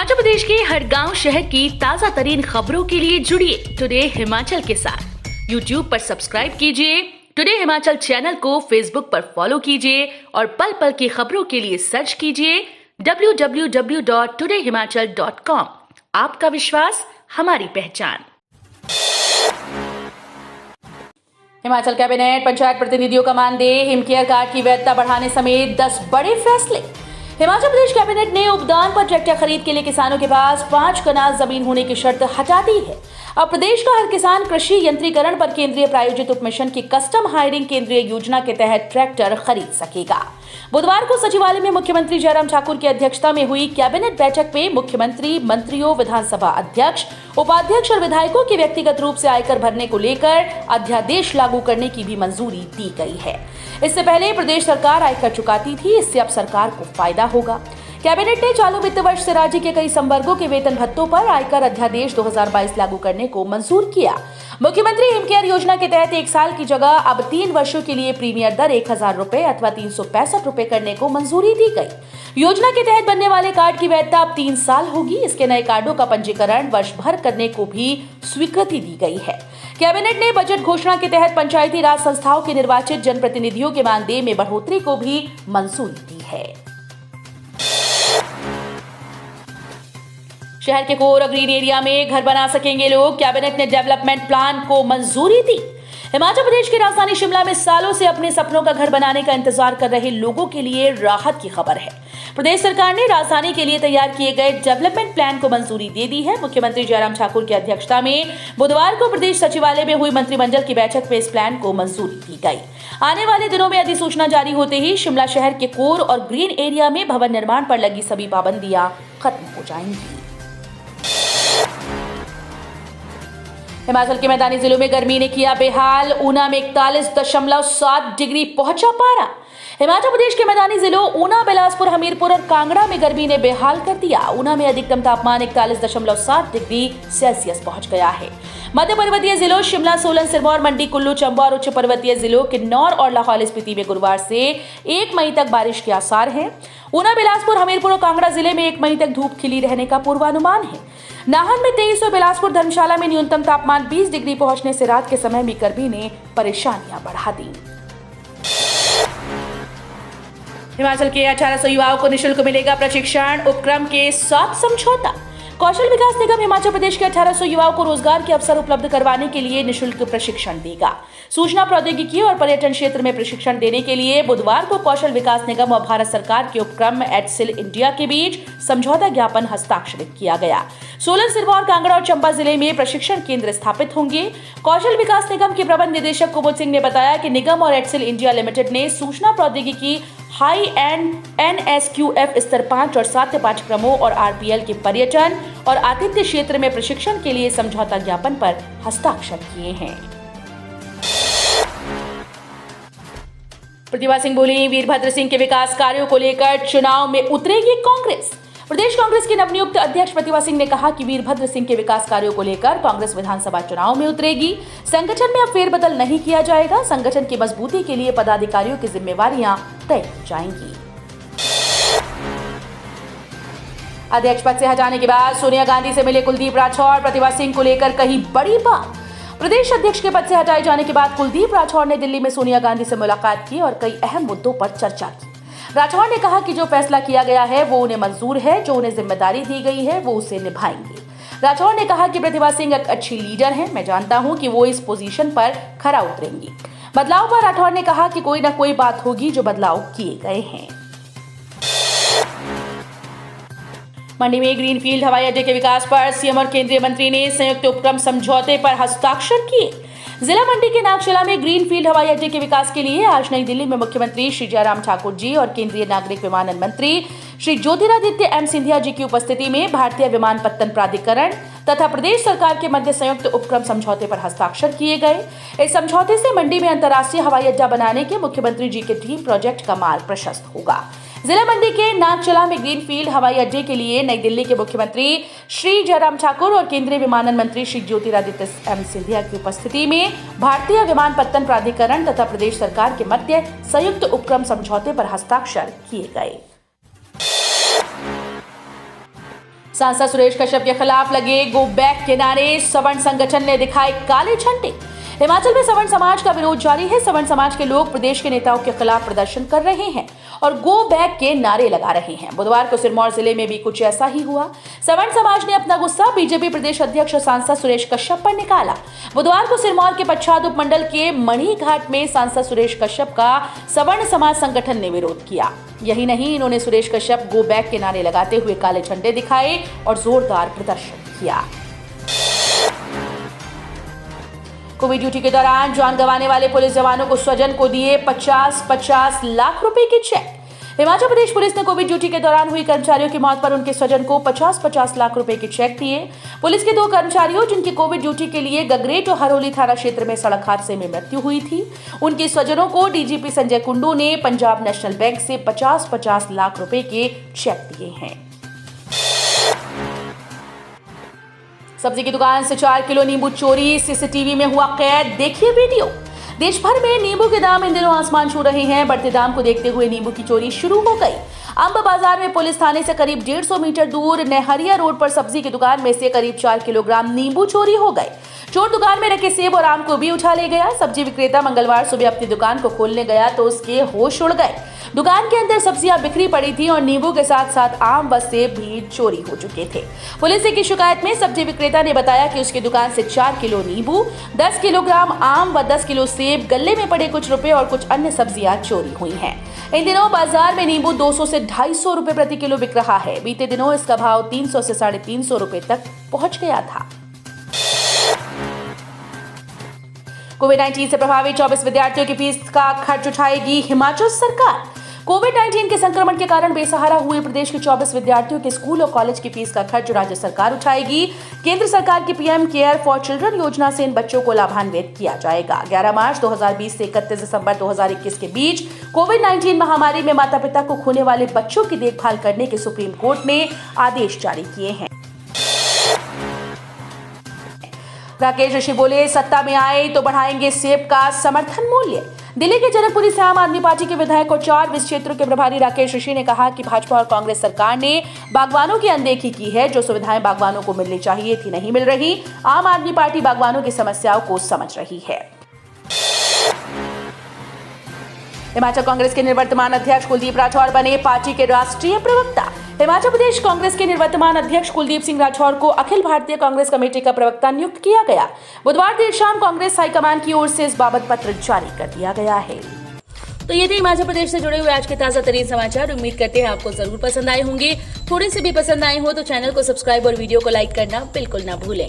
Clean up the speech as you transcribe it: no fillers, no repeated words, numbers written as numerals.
हिमाचल प्रदेश के हर गांव शहर की ताजा तरीन खबरों के लिए जुड़िए टुडे हिमाचल के साथ। यूट्यूब पर सब्सक्राइब कीजिए, टुडे हिमाचल चैनल को फेसबुक पर फॉलो कीजिए और पल पल की खबरों के लिए सर्च कीजिए www.todayhimachal.com। आपका विश्वास हमारी पहचान। हिमाचल कैबिनेट पंचायत प्रतिनिधियों का मानदेय, हिमकेयर कार्ड की वैधता बढ़ाने समेत 10 बड़े फैसले। हिमाचल प्रदेश कैबिनेट ने उपदान पर ट्रैक्टर खरीद के लिए किसानों के पास 5 कनाल जमीन होने की शर्त हटा दी है। अब प्रदेश का हर किसान कृषि यंत्रीकरण पर केंद्रीय प्रायोजित उपमिशन की कस्टम हायरिंग केंद्रीय योजना के तहत ट्रैक्टर खरीद सकेगा। बुधवार को सचिवालय में मुख्यमंत्री जयराम ठाकुर की अध्यक्षता में हुई कैबिनेट बैठक में मुख्यमंत्री, मंत्रियों, विधानसभा अध्यक्ष, उपाध्यक्ष और विधायकों की व्यक्तिगत रूप से आयकर भरने को लेकर अध्यादेश लागू करने की भी मंजूरी दी गई है। इससे पहले प्रदेश सरकार आयकर चुकाती थी, इससे अब सरकार को फायदा होगा। कैबिनेट ने चालू वित्त वर्ष से राज्य के कई संवर्गों के वेतन भत्तों पर आयकर अध्यादेश 2022 लागू करने को मंजूर किया। मुख्यमंत्री हिमकेयर योजना के तहत 1 साल की जगह अब 3 वर्षों के लिए प्रीमियर दर 1000 रुपए अथवा 365 रुपए करने को मंजूरी दी गई। योजना के तहत बनने वाले कार्ड की वैधता अब 3 साल होगी। इसके नए कार्डों का पंजीकरण वर्ष भर करने को भी स्वीकृति दी गई है। कैबिनेट ने बजट घोषणा के तहत पंचायती राज संस्थाओं के निर्वाचित जनप्रतिनिधियों के मानदेय में बढ़ोतरी को भी मंजूरी दी है। शहर के कोर और ग्रीन एरिया में घर बना सकेंगे लोग, कैबिनेट ने डेवलपमेंट प्लान को मंजूरी दी। हिमाचल प्रदेश की राजधानी शिमला में सालों से अपने सपनों का घर बनाने का इंतजार कर रहे लोगों के लिए राहत की खबर है। प्रदेश सरकार ने राजधानी के लिए तैयार किए गए डेवलपमेंट प्लान को मंजूरी दे दी है। मुख्यमंत्री जयराम ठाकुर की अध्यक्षता में बुधवार को प्रदेश सचिवालय में हुई मंत्रिमंडल की बैठक में इस प्लान को मंजूरी दी गई। आने वाले दिनों में अधिसूचना जारी होते ही शिमला शहर के कोर और ग्रीन एरिया में भवन निर्माण पर लगी सभी पाबंदियां खत्म हो जाएंगी। हिमाचल के मैदानी जिलों में गर्मी ने किया बेहाल। ऊना में 41.7 डिग्री पहुंचा पारा। हिमाचल प्रदेश के मैदानी जिलों ऊना, बिलासपुर, हमीरपुर और कांगड़ा में गर्मी ने बेहाल कर दिया। ऊना में अधिकतम तापमान 41.7 डिग्री सेल्सियस पहुंच गया है। मध्य पर्वतीय जिलों शिमला, सोलन, सिरमौर, मंडी, कुल्लू, चंबा और उच्च पर्वतीय जिलों किन्नौर और लाहौल स्पीति में गुरुवार से 1 मई तक बारिश के आसार हैं। ऊना, बिलासपुर, हमीरपुर और कांगड़ा जिले में 1 मई तक धूप खिली रहने का पूर्वानुमान है। नाहन में 23 और बिलासपुर, धर्मशाला में न्यूनतम तापमान 20 डिग्री पहुंचने से रात के समय में गर्मी ने परेशानियां बढ़ा दी। हिमाचल के 1800 युवाओं को निःशुल्क मिलेगा प्रशिक्षण, उपक्रम के साथ समझौता। कौशल विकास निगम हिमाचल प्रदेश के 1800 युवाओं को रोजगार के अवसर उपलब्ध करवाने के लिए निःशुल्क प्रशिक्षण देगा। सूचना प्रौद्योगिकी और पर्यटन क्षेत्र में प्रशिक्षण देने के लिए बुधवार को कौशल विकास निगम और भारत सरकार के उपक्रम एडसिल इंडिया के बीच समझौता ज्ञापन हस्ताक्षरित किया गया। सोलन, सिरमौर, कांगड़ा और चंबा जिले में प्रशिक्षण केंद्र स्थापित होंगे। कौशल विकास निगम के प्रबंध निदेशक कुमुद सिंह ने बताया कि निगम और एडसिल इंडिया लिमिटेड ने सूचना प्रौद्योगिकी, हाई एंड NSQF स्तर 5 और 7 पाठ्यक्रमों और RPL के पर्यटन और आतिथ्य क्षेत्र में प्रशिक्षण के लिए समझौता ज्ञापन पर हस्ताक्षर किए हैं। प्रतिभा सिंह बोली, वीरभद्र सिंह के विकास कार्यों को लेकर चुनाव में उतरेगी कांग्रेस। प्रदेश कांग्रेस की नवनियुक्त अध्यक्ष प्रतिभा सिंह ने कहा कि वीरभद्र सिंह के विकास कार्यों को लेकर कांग्रेस विधानसभा चुनाव में उतरेगी। संगठन में अब फेरबदल नहीं किया जाएगा। संगठन की मजबूती के लिए पदाधिकारियों की जिम्मेवारियां तय की जाएंगी। अध्यक्ष पद से हटाने के बाद सोनिया गांधी से मिले कुलदीप राठौर, प्रतिभा सिंह को लेकर कही बड़ी बात। प्रदेश अध्यक्ष के पद से हटाए जाने के बाद कुलदीप राठौर ने दिल्ली में सोनिया गांधी से मुलाकात की और कई अहम मुद्दों पर चर्चा की। राठौर ने कहा कि जो फैसला किया गया है वो उन्हें मंजूर है, जो उन्हें जिम्मेदारी दी गई है वो उसे निभाएंगे। राठौर ने कहा कि प्रतिभा सिंह एक अच्छी लीडर हैं, मैं जानता हूं कि वो इस पोजीशन पर खरा उतरेंगी। बदलाव पर राठौर ने कहा कि कोई ना कोई बात होगी जो बदलाव किए गए हैं। मंडी में ग्रीनफील्ड हवाई अड्डे के विकास पर सीएम और केंद्रीय मंत्री ने संयुक्त उपक्रम समझौते पर हस्ताक्षर किए। जिला मंडी के नागचला में ग्रीनफील्ड हवाई अड्डे के विकास के लिए आज नई दिल्ली में मुख्यमंत्री श्री जयराम ठाकुर जी और केंद्रीय नागरिक विमानन मंत्री श्री ज्योतिरादित्य M सिंधिया जी की उपस्थिति में भारतीय विमानपत्तन प्राधिकरण तथा प्रदेश सरकार के मध्य संयुक्त उपक्रम समझौते पर हस्ताक्षर किए गए। इस समझौते से मंडी में अंतर्राष्ट्रीय हवाई अड्डा बनाने के मुख्यमंत्री जी के ड्रीम प्रोजेक्ट का मार्ग प्रशस्त होगा। जिला मंडी के नागचला में ग्रीनफील्ड हवाई अड्डे के लिए नई दिल्ली के मुख्यमंत्री श्री जयराम ठाकुर और केंद्रीय विमानन मंत्री श्री ज्योतिरादित्य M सिंधिया की उपस्थिति में भारतीय विमानपत्तन प्राधिकरण तथा प्रदेश सरकार के मध्य संयुक्त उपक्रम समझौते पर हस्ताक्षर किए गए। सांसद सुरेश कश्यप के खिलाफ लगे गो बैक के नारे, सवर्ण संगठन ने दिखाए काले झंडे। हिमाचल में सवर्ण समाज का विरोध जारी है। सवर्ण समाज के लोग प्रदेश के नेताओं के खिलाफ प्रदर्शन कर रहे हैं और गो बैक के नारे लगा रहे हैं। बुधवार को सिरमौर जिले में भी कुछ ऐसा ही हुआ। सवर्ण समाज ने अपना गुस्सा बीजेपी प्रदेश अध्यक्ष और सांसद सुरेश कश्यप पर निकाला। बुधवार को सिरमौर के पच्छाद उपमंडल के मणि घाट में सांसद सुरेश कश्यप का सवर्ण समाज संगठन ने विरोध किया। यही नहीं, इन्होंने सुरेश कश्यप गो बैक के नारे लगाते हुए काले झंडे दिखाए और जोरदार प्रदर्शन किया। कोविड ड्यूटी के दौरान जान गंवाने वाले पुलिस जवानों को स्वजन को दिए 50-50 लाख रुपए के चेक। हिमाचल प्रदेश पुलिस ने कोविड ड्यूटी के दौरान हुई कर्मचारियों की मौत पर उनके स्वजन को 50-50 लाख रुपए के चेक दिए। पुलिस के 2 कर्मचारियों जिनकी कोविड ड्यूटी के लिए गगरेट और हरोली थाना क्षेत्र में सड़क हादसे में मृत्यु हुई थी, उनके स्वजनों को डीजीपी संजय कुंडू ने पंजाब नेशनल बैंक से 50-50 लाख रुपए के चेक दिए हैं। सब्जी की दुकान से 4 किलो नींबू चोरी, सीसीटीवी में हुआ कैद, देखिए वीडियो। देश भर में नींबू के दाम इन दिनों आसमान छू रहे हैं। बढ़ते दाम को देखते हुए नींबू की चोरी शुरू हो गई। अंब बाजार में पुलिस थाने से करीब 150 मीटर दूर नेहरिया रोड पर सब्जी की दुकान में से करीब 4 किलोग्राम नींबू चोरी हो गए। चोर दुकान में रखे सेब और आम को भी उठा ले गया। सब्जी विक्रेता मंगलवार सुबह अपनी दुकान को खोलने गया तो उसके होश उड़ गए। दुकान के अंदर सब्जियां बिखरी पड़ी थी और नींबू के साथ साथ आम व सेब भी चोरी हो चुके थे। पुलिस की शिकायत में सब्जी विक्रेता ने बताया कि उसकी दुकान से 4 किलो नींबू, 10 किलोग्राम आम व 10 किलो सेब, गल्ले में पड़े कुछ रुपए और कुछ अन्य सब्जियां चोरी हुई हैं। इन दिनों बाजार में नींबू 200 से 250 रुपए प्रति किलो बिक रहा है। बीते दिनों इसका भाव 300 से 350 रुपए तक पहुंच गया था। कोविड-19 से प्रभावित 24 विद्यार्थियों की फीस का खर्च उठाएगी हिमाचल सरकार। कोविड-19 के संक्रमण के कारण बेसहारा हुए प्रदेश के 24 विद्यार्थियों के स्कूल और कॉलेज की फीस का खर्च राज्य सरकार उठाएगी। केंद्र सरकार की पीएम केयर फॉर चिल्ड्रन योजना से इन बच्चों को लाभान्वित किया जाएगा। 11 मार्च 2020 से 31 दिसंबर 2021 के बीच कोविड-19 महामारी में माता पिता को खोने वाले बच्चों की देखभाल करने के सुप्रीम कोर्ट ने आदेश जारी किए हैं। राकेश ऋषि बोले, सत्ता में आए तो बढ़ाएंगे सेब का समर्थन मूल्य। दिल्ली के जनकपुरी से आम आदमी पार्टी के विधायक और 4 विस क्षेत्रों के प्रभारी राकेश ऋषि ने कहा कि भाजपा और कांग्रेस सरकार ने बागवानों की अनदेखी की है। जो सुविधाएं बागवानों को मिलनी चाहिए थी नहीं मिल रही। आम आदमी पार्टी बागवानों की समस्याओं को समझ रही है। हिमाचल कांग्रेस के निवर्तमान अध्यक्ष कुलदीप राठौर बने पार्टी के राष्ट्रीय प्रवक्ता। हिमाचल प्रदेश कांग्रेस के निवर्तमान अध्यक्ष कुलदीप सिंह राठौर को अखिल भारतीय कांग्रेस कमेटी का प्रवक्ता नियुक्त किया गया। बुधवार देर शाम कांग्रेस हाईकमान की ओर से इस बाबत पत्र जारी कर दिया गया है। तो ये थे हिमाचल प्रदेश से जुड़े हुए आज के ताजा तरीन समाचार। उम्मीद करते हैं आपको जरूर पसंद आए होंगे। थोड़े से भी पसंद आए हो तो चैनल को सब्सक्राइब और वीडियो को लाइक करना बिल्कुल ना भूलें।